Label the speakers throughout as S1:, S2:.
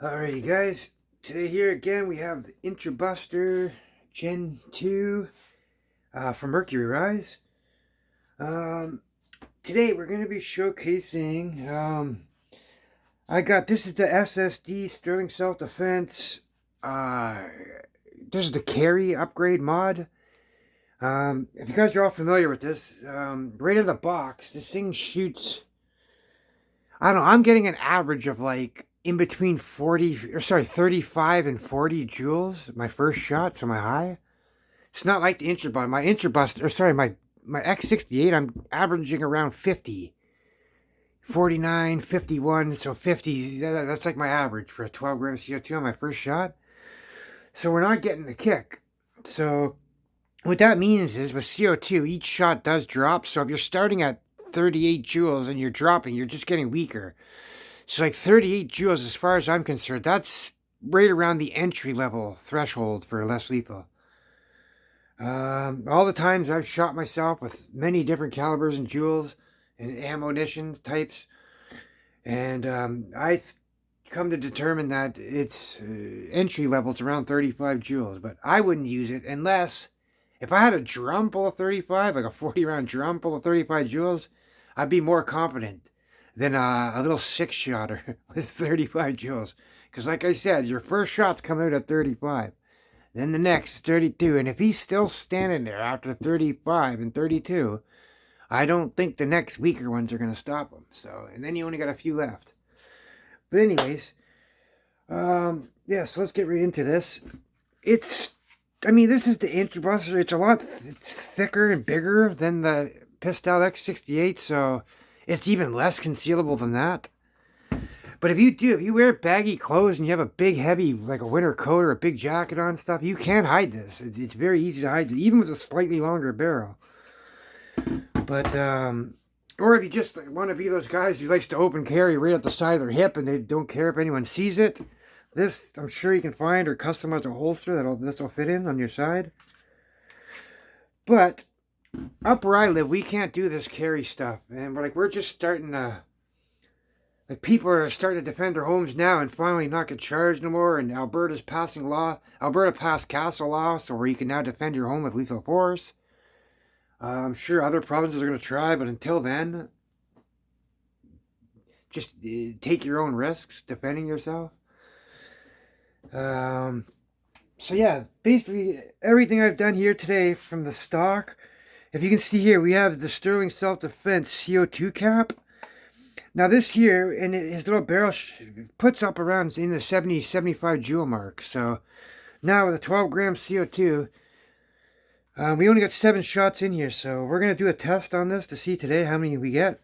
S1: Alrighty guys, today here again we have the Intrubuster Gen 2 from Mercury Rise. Today we're going to be showcasing, this is the SSD Sterling Self-Defense, this is the carry upgrade mod. If you guys are all familiar with this, right out of the box, this thing shoots, I don't know, I'm getting an average of like in between 35 and 40 joules, my first shot, so my high. It's not like the Intrubuster. My X68, I'm averaging around 50. 49, 51, so 50, that's like my average for a 12 gram CO2 on my first shot. So we're not getting the kick. So what that means is with CO2, each shot does drop. So if you're starting at 38 joules and you're dropping, you're just getting weaker. So like 38 joules, as far as I'm concerned, that's right around the entry level threshold for less lethal. All the times I've shot myself with many different calibers and joules and ammunition types, and I've come to determine that it's entry levels around 35 joules, but I wouldn't use it unless if I had a drum full of 35, like a 40 round drum full of 35 joules, I'd be more confident than a little 6-shotter with 35 joules. Because like I said, your first shot's coming out at 35. Then the next 32. And if he's still standing there after 35 and 32, I don't think the next weaker ones are going to stop him. So, and then you only got a few left. But anyways, yeah, so let's get right into this. This is the Intrubuster. It's thicker and bigger than the Pistol X68, so it's even less concealable than that. But if you wear baggy clothes and you have a big, heavy, like a winter coat or a big jacket on stuff, you can hide this. It's very easy to hide, even with a slightly longer barrel. But, or if you just want to be those guys who likes to open carry right at the side of their hip and they don't care if anyone sees it, this, I'm sure you can find or customize a holster this will fit in on your side. But up where I live, we can't do this carry stuff, and we're just starting to, like, people are starting to defend their homes now and finally not get charged no more. And Alberta passed castle law, so where you can now defend your home with lethal force. I'm sure other provinces are going to try, but until then, just take your own risks defending yourself. So yeah, basically everything I've done here today from the stock. If you can see here, we have the Sterling Self-Defense CO2 cap. Now this here, and his little barrel puts up around in the 70, 75 joule mark. So now with a 12 gram CO2, we only got 7 shots in here. So we're going to do a test on this to see today how many we get.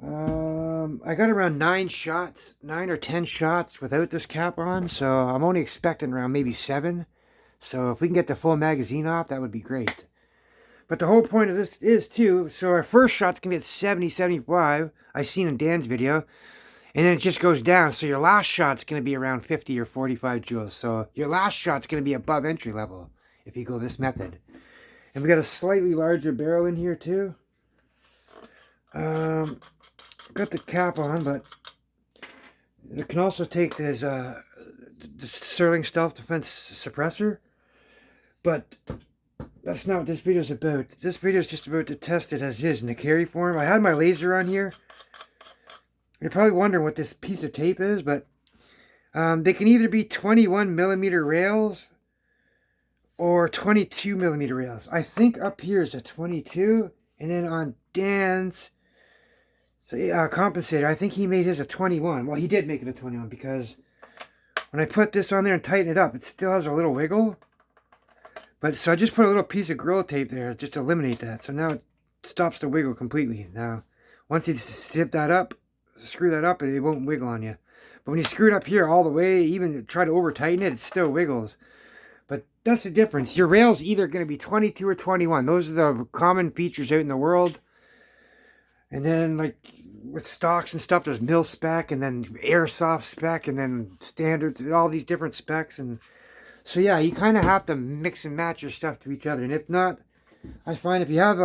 S1: I got around 9 or 10 shots without this cap on. So I'm only expecting around maybe 7. So if we can get the full magazine off, that would be great. But the whole point of this is, too, so our first shot's going to be at 70, 75, I seen in Dan's video, and then it just goes down. So your last shot's going to be around 50 or 45 joules. So your last shot's going to be above entry level if you go this method. And we got a slightly larger barrel in here, too. Got the cap on, but it can also take this the Sterling Self-Defense suppressor. But that's not what this video is about. This video is just about to test it as is in the carry form. I had my laser on here. You're probably wondering what this piece of tape is, but they can either be 21 millimeter rails or 22 millimeter rails. I think up here is a 22, and then on Dan's compensator, I think he made his a 21. Well, he did make it a 21 because when I put this on there and tighten it up, it still has a little wiggle. But so I just put a little piece of Gorilla Tape there just to eliminate that. So now it stops the wiggle completely. Now, once you screw that up, it won't wiggle on you. But when you screw it up here all the way, even try to over tighten it, it still wiggles. But that's the difference. Your rail's either going to be 22 or 21. Those are the common features out in the world. And then, like, with stocks and stuff, there's mil spec, and then airsoft spec, and then standards, all these different specs. And so yeah, you kind of have to mix and match your stuff to each other. And if not, I find if you have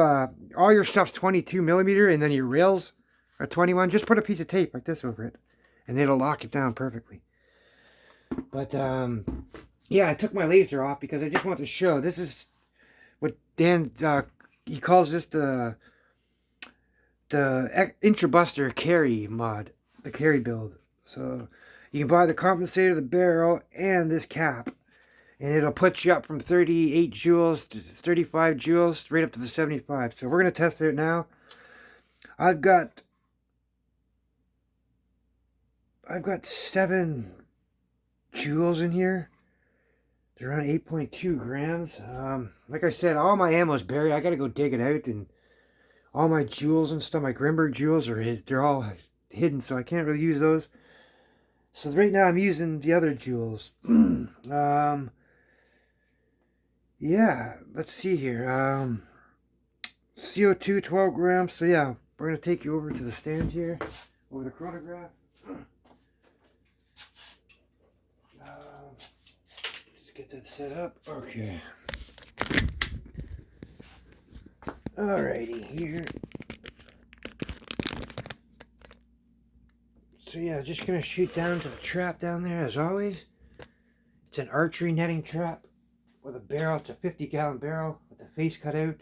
S1: all your stuff's 22 millimeter and then your rails are 21, just put a piece of tape like this over it. and it'll lock it down perfectly. But yeah, I took my laser off because I just want to show. This is what Dan he calls this the Intrubuster carry mod, the carry build. So you can buy the compensator, the barrel, and this cap, and it'll put you up from 38 joules to 35 joules, right up to the 75. So we're gonna test it now. I've got 7 joules in here. They're around 8.2 grams. Like I said, all my ammo's buried. I gotta go dig it out, and all my joules and stuff, my Grimberg joules they're all hidden, so I can't really use those. So right now I'm using the other joules. Yeah, let's see here. CO2 12 grams. So yeah, we're gonna take you over to the stand here, over the chronograph. Just get that set up. Okay. Alrighty, here. So yeah, just gonna shoot down to the trap down there as always. It's an archery netting trap with a barrel. It's a 50-gallon barrel with the face cut out.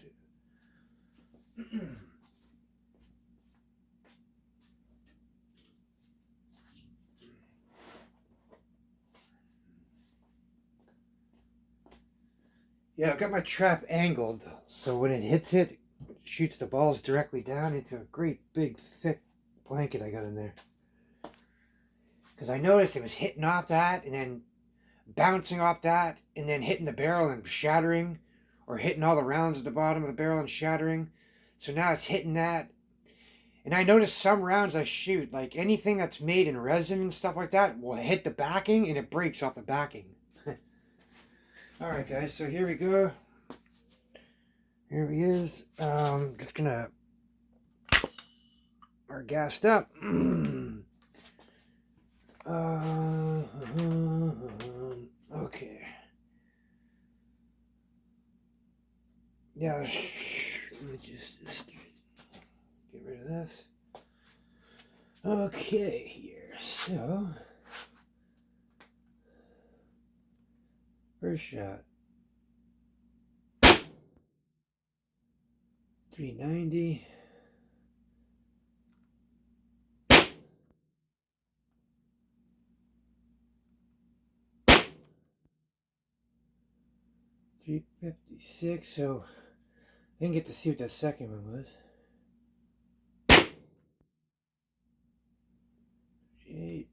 S1: Yeah, I've got my trap angled, so when it hits it, it shoots the balls directly down into a great big thick blanket I got in there. Because I noticed it was hitting off that and then bouncing off that and then hitting the barrel and shattering, or hitting all the rounds at the bottom of the barrel and shattering. So now it's hitting that. And I noticed some rounds I shoot, like anything that's made in resin and stuff like that, will hit the backing and it breaks off the backing. Alright guys, so here we go. Here he is. Just gonna... We're gassed up. Okay. Yeah, let me just get rid of this. Okay, here. So, first shot. 390. $356. So I didn't get to see what that second one was. 8.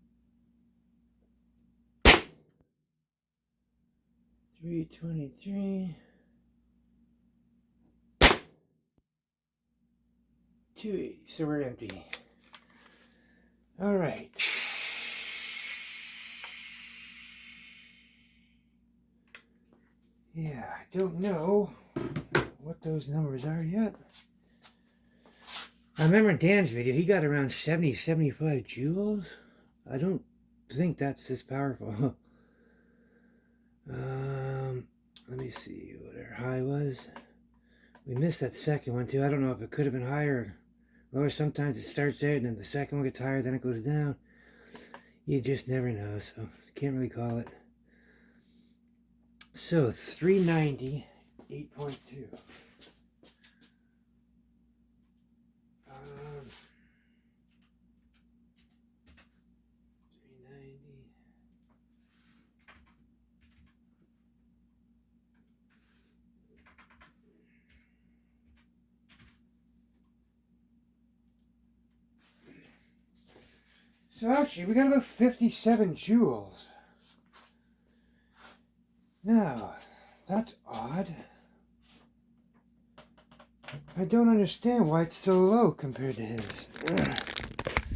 S1: 323. 280. So we're empty. All right. Yeah, I don't know what those numbers are yet. I remember in Dan's video, he got around 70, 75 joules. I don't think that's this powerful. Let me see what our high was. We missed that second one too. I don't know if it could have been higher or lower. Sometimes it starts out and then the second one gets higher, then it goes down. You just never know, so can't really call it. So 390, 8.2. 390. So actually, we got about 57 joules. Now, that's odd. I don't understand why it's so low compared to his. Ugh.